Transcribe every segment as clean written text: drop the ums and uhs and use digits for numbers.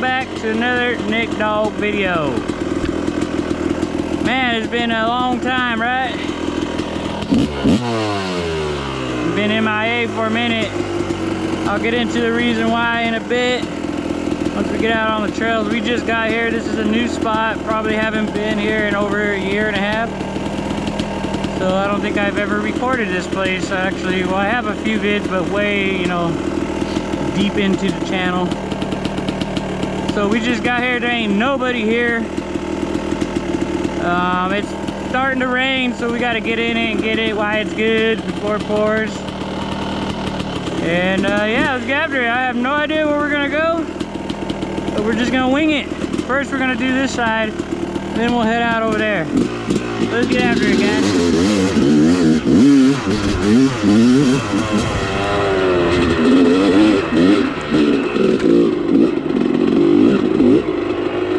back to another Nick Dog video. Man, it's been a long time, right? Been MIA for a minute. I'll get into the reason why in a bit once we get out on the trails. We just got here. This is a new spot. Probably haven't been here in over a year and a half. So I don't think I've ever recorded this place. Actually, well, I have a few vids, but way, you know, deep into the channel. So we just got here. There ain't nobody here. It's starting to rain, so we got to get in it and get it while it's good before it pours. And yeah, let's get after it. I have no idea where we're gonna go, but we're just gonna wing it. First, we're gonna do this side, then we'll head out over there. Let's get after it, guys.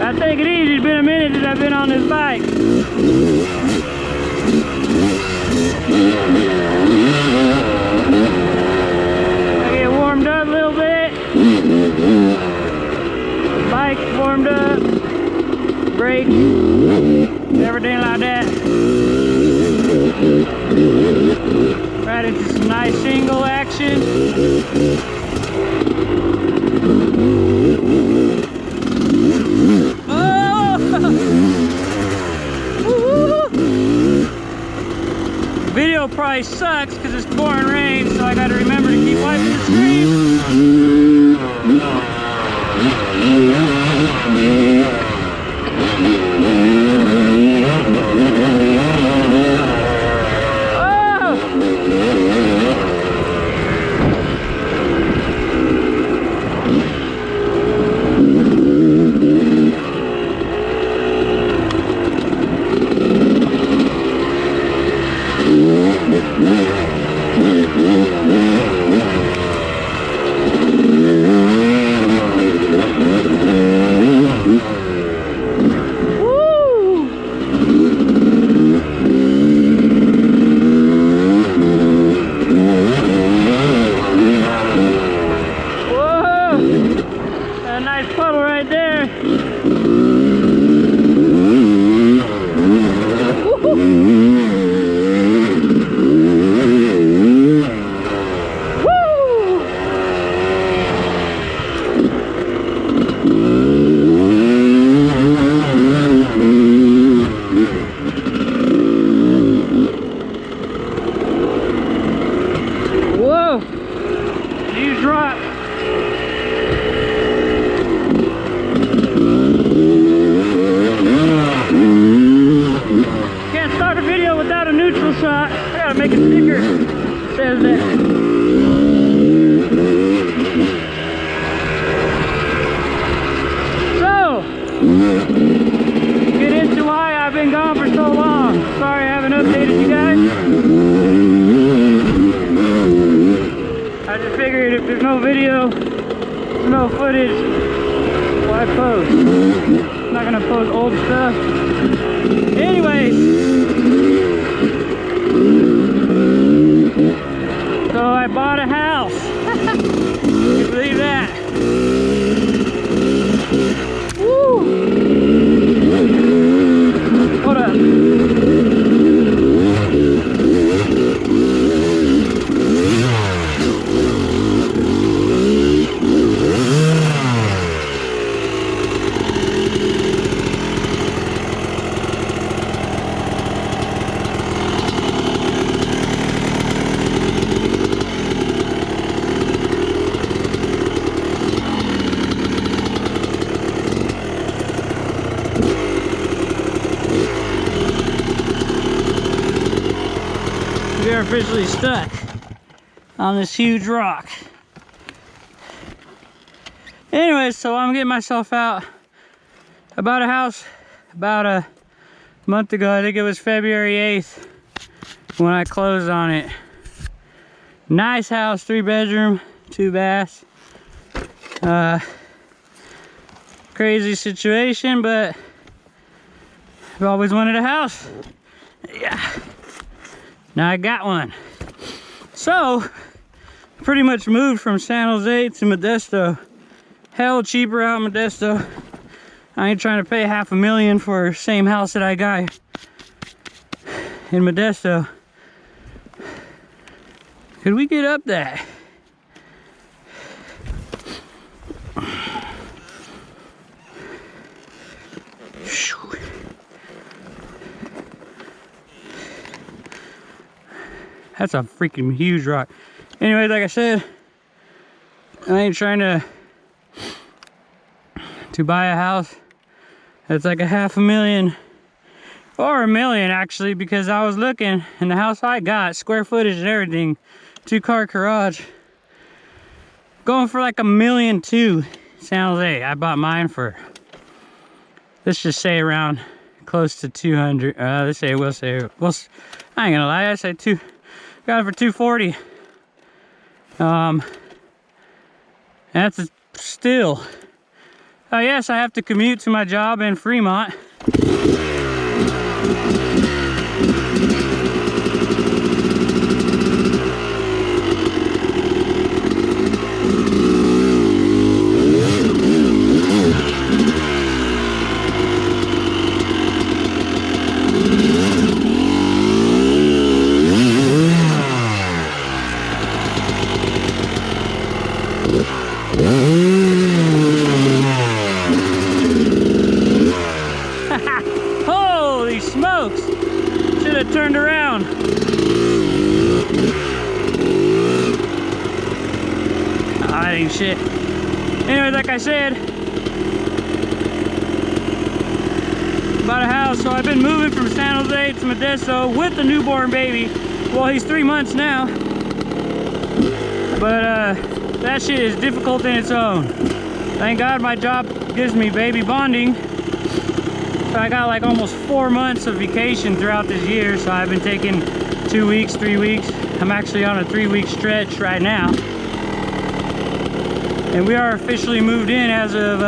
I take it easy. It's been a minute since I've been on this bike. I get warmed up a little bit. Bike warmed up. Brakes. Everything like that. Right into some nice shingle action. Video probably sucks because it's pouring rain, so I got to remember to keep wiping the screen. Get into why I've been gone for so long. Sorry I haven't updated you guys. I just figured if there's no video, there's no footage, why post? I'm not gonna post old stuff. Anyways, so I bought a house. Can you believe that? Hold up. We're officially stuck on this huge rock. Anyways, so I'm getting myself out. I bought a house about a month ago. I think it was February 8th when I closed on it. Nice house, 3-bedroom, 2 baths. Crazy situation, but I've always wanted a house. Yeah. Now I got one. So, pretty much moved from San Jose to Modesto. hell cheaper out in Modesto. I ain't trying to pay $500,000 for the same house that I got in Modesto. Could we get up that? That's a freaking huge rock. Anyway, like I said, I ain't trying to buy a house that's like $500,000 or $1 million actually, because I was looking and the house I got, square footage and everything, 2-car garage, going for like $1.2 million. San Jose. I bought mine for, let's just say around close to 200. Let's say, I ain't gonna lie, I say got it for 240. That's still. Oh yes, I have to commute to my job in Fremont. Holy smokes! Should have turned around. Oh, that ain't shit. Anyway, like I said, bought a house. So I've been moving from San Jose to Modesto with the newborn baby. Well, he's 3 months now. But that shit is difficult in its own. Thank God my job gives me baby bonding. So I got like almost 4 months of vacation throughout this year. So I've been taking 2 weeks, 3 weeks. I'm actually on a 3-week stretch right now. And we are officially moved in as of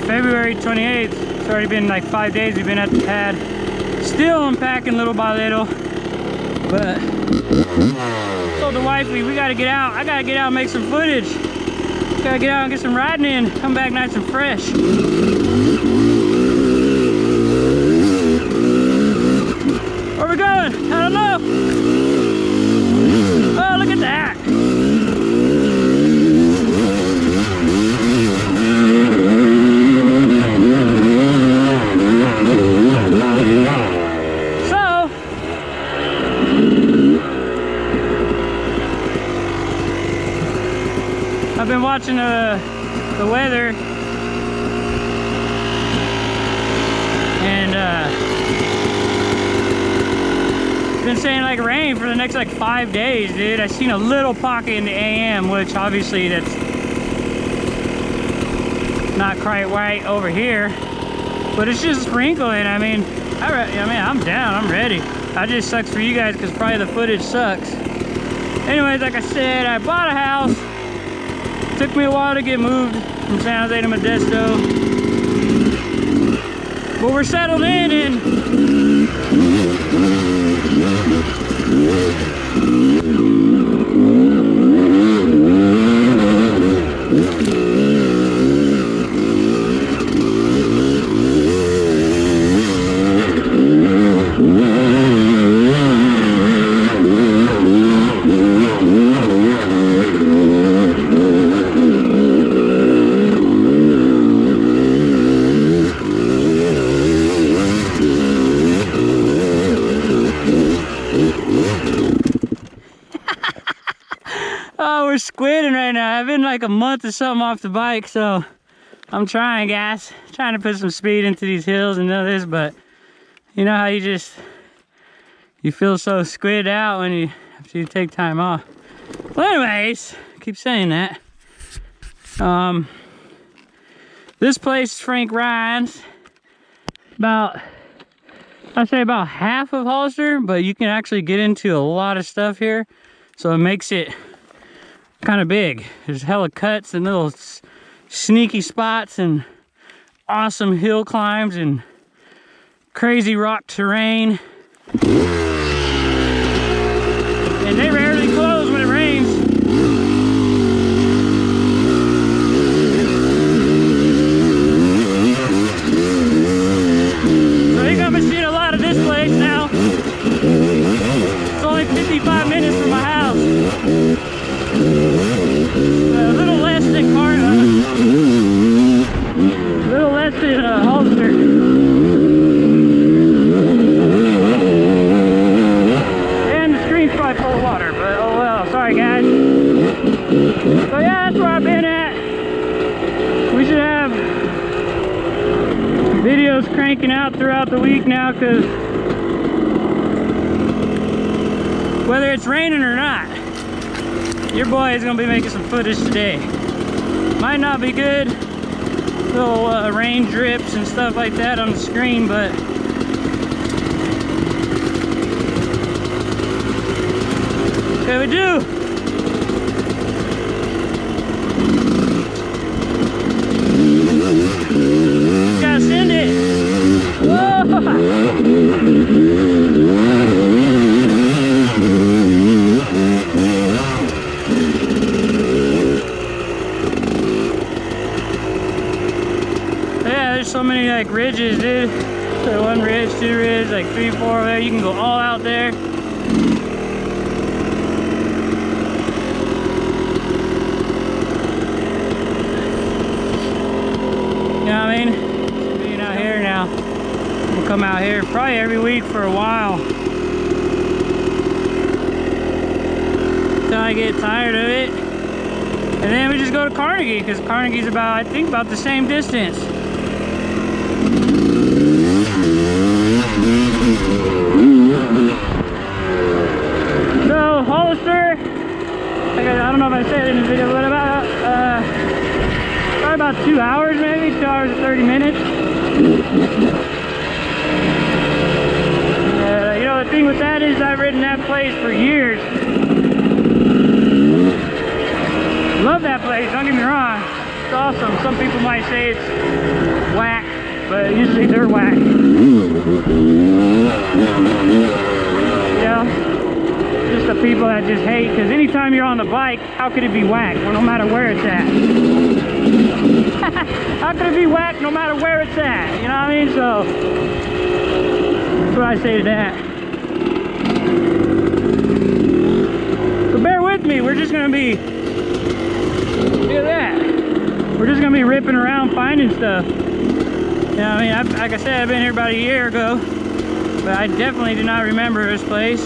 February 28th. It's already been like 5 days we've been at the pad. Still unpacking little by little. But told the wifey, we gotta get out. I gotta get out and make some footage. Gotta get out and get some riding in. Come back nice and fresh. Where we going? I don't know. Oh, look at that. I've been watching the weather, and it's been saying like rain for the next like 5 days, dude. I seen a little pocket in the AM, which obviously that's not quite right over here, but it's just sprinkling. I mean, I'm down. I'm ready. That just sucks for you guys because probably the footage sucks. Anyways, like I said, I bought a house. Took me a while to get moved from San Jose to Modesto, but we're settled in and oh, we're squidding right now. I've been like a month or something off the bike, so I'm trying, guys. Trying to put some speed into these hills and all this, but you know how you feel so squid out when after you take time off. Well, anyways, I keep saying that. This place is Frank Ryan's. I'd say about half of Hollister, but you can actually get into a lot of stuff here, so it makes it kind of big. There's hella cuts and little sneaky spots and awesome hill climbs and crazy rock terrain. And they rarely close when it rains. cranking out throughout the week now, because whether it's raining or not, your boy is going to be making some footage today. Might not be good, little rain drips and stuff like that on the screen, but what can we do? Gotta send it. Whoa. Yeah, there's so many like ridges, dude. So 1 ridge, 2 ridges, like 3, 4 over there. You can go all out there. You know what I mean? Being out here now. We'll come out here probably every week for a while. Until I get tired of it. And then we just go to Carnegie, because Carnegie's about, I think, about the same distance. So, Hollister, I don't know if I said it in the video, but probably about 2 hours maybe, 2 hours and 30 minutes. You know, the thing with that is I've ridden that place for years. Love that place, don't get me wrong. It's awesome. Some people might say it's whack, but usually they're whack. Yeah. Just the people that just hate, because anytime you're on the bike, how could it be whack? Well, no matter where it's at. How could it be whack no matter where it's at? You know what I mean? So that's what I say to that. So bear with me. We're just gonna be, look at that. We're just gonna be ripping around finding stuff. You know what I mean? Like I said, I've been here about a year ago, but I definitely do not remember this place.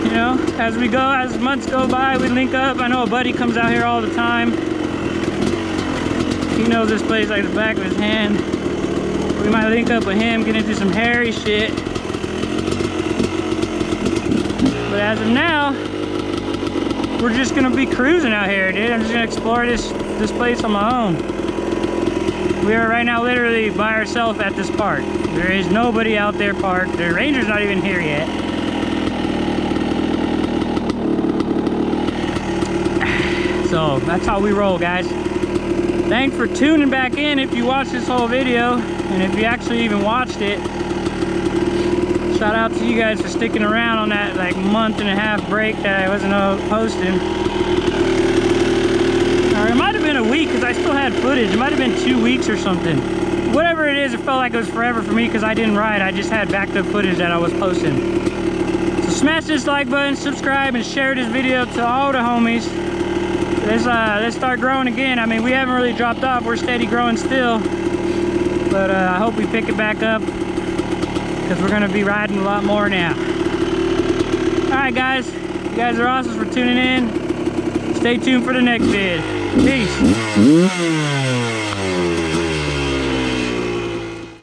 You know, as we go, as months go by, we link up. I know a buddy comes out here all the time. He knows this place like the back of his hand. We might link up with him, get into some hairy shit. But as of now, we're just gonna be cruising out here, dude. I'm just gonna explore this place on my own. We are right now literally by ourselves at this park. There is nobody out there parked. The ranger's not even here yet. So that's how we roll, guys. Thanks for tuning back in if you watched this whole video, and if you actually even watched it. Shout out to you guys for sticking around on that like month-and-a-half break that I wasn't posting. Or it might have been a week, because I still had footage. It might have been 2 weeks or something. Whatever it is, it felt like it was forever for me, because I didn't ride. I just had backed up footage that I was posting. So smash this like button, subscribe, and share this video to all the homies. Let's start growing again. I mean, we haven't really dropped off. We're steady growing still. But I hope we pick it back up, because we're going to be riding a lot more now. Alright guys, you guys are awesome for tuning in. Stay tuned for the next vid. Peace.